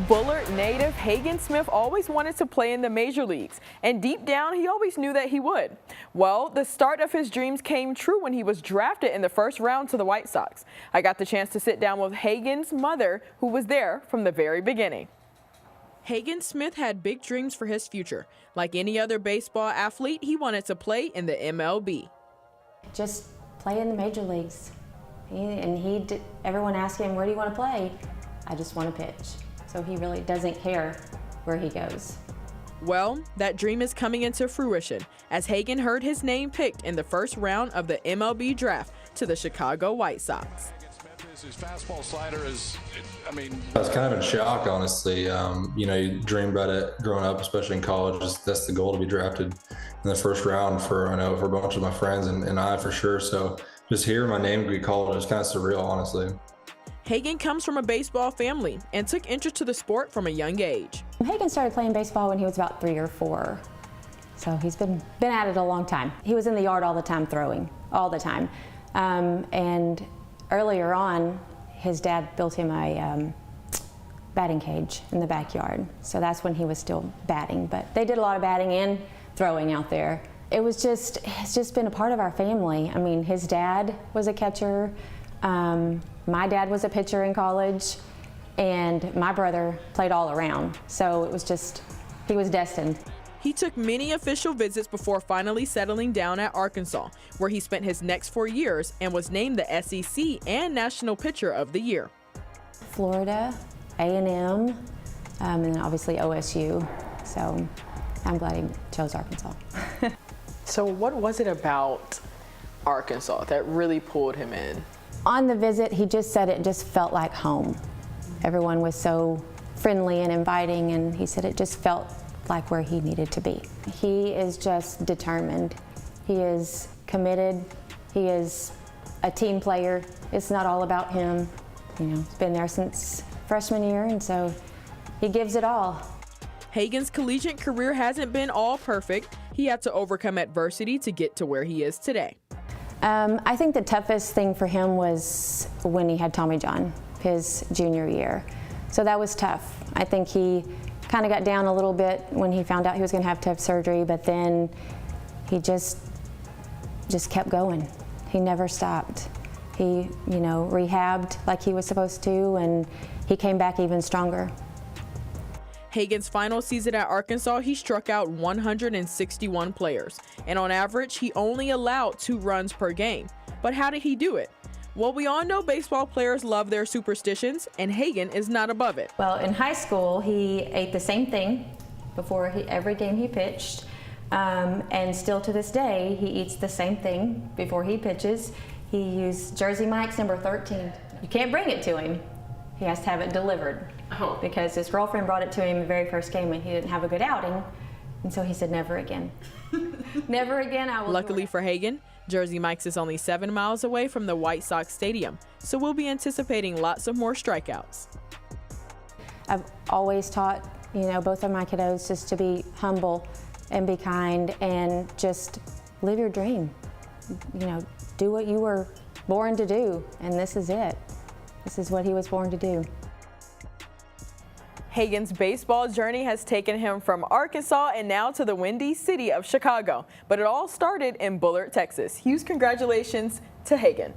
Bullard native Hagen Smith always wanted to play in the major leagues, and deep down he always knew that he would. Well, the start of his dreams came true when he was drafted in the first round to the White Sox. I got the chance to sit down with Hagen's mother, who was there from the very beginning. Hagen Smith had big dreams for his future. Like any other baseball athlete, he wanted to play in the MLB. Just play in the major leagues. Everyone asked him, where do you want to play? I just want to pitch. So he really doesn't care where he goes. Well, that dream is coming into fruition as Hagen heard his name picked in the first round of the MLB draft to the Chicago White Sox. His fastball slider is, I was kind of in shock, honestly. You dream about it growing up, especially in college. That's the goal, to be drafted in the first round for a bunch of my friends and I for sure. So just hearing my name be called, it was kind of surreal, honestly. Hagen comes from a baseball family and took interest to the sport from a young age. Hagen started playing baseball when he was about 3 or 4. So he's been at it a long time. He was in the yard all the time throwing, all the time. And earlier on, his dad built him a batting cage in the backyard. So that's when he was still batting. But they did a lot of batting and throwing out there. It's just been a part of our family. I mean, his dad was a catcher. My dad was a pitcher in college, and my brother played all around. So it was just, he was destined. He took many official visits before finally settling down at Arkansas, where he spent his next 4 years and was named the SEC and National Pitcher of the Year. Florida, A&M, and then obviously OSU. So I'm glad he chose Arkansas. So what was it about Arkansas that really pulled him in? On the visit, he just said it just felt like home. Everyone was so friendly and inviting, and he said it just felt like where he needed to be. He is just determined. He is committed. He is a team player. It's not all about him. He's been there since freshman year, and so he gives it all. Hagen's collegiate career hasn't been all perfect. He had to overcome adversity to get to where he is today. I think the toughest thing for him was when he had Tommy John, his junior year. So that was tough. I think he kind of got down a little bit when he found out he was going to have surgery, but then he just kept going. He never stopped. He, rehabbed like he was supposed to, and he came back even stronger. Hagen's final season at Arkansas, he struck out 161 players, and on average, he only allowed 2 runs per game. But how did he do it? Well, we all know baseball players love their superstitions, and Hagen is not above it. Well, in high school, he ate the same thing before every game he pitched, and still to this day, he eats the same thing before he pitches. He used Jersey Mike's number 13. You can't bring it to him. He has to have it delivered. Because his girlfriend brought it to him the very first game and he didn't have a good outing. And so he said, never again. Never again, I will. Luckily for Hagen, Jersey Mike's is only 7 miles away from the White Sox Stadium, so we'll be anticipating lots of more strikeouts. I've always taught, both of my kiddos just to be humble and be kind and just live your dream. Do what you were born to do, and this is it. This is what he was born to do. Hagen's baseball journey has taken him from Arkansas and now to the windy city of Chicago. But it all started in Bullard, Texas. Huge congratulations to Hagen.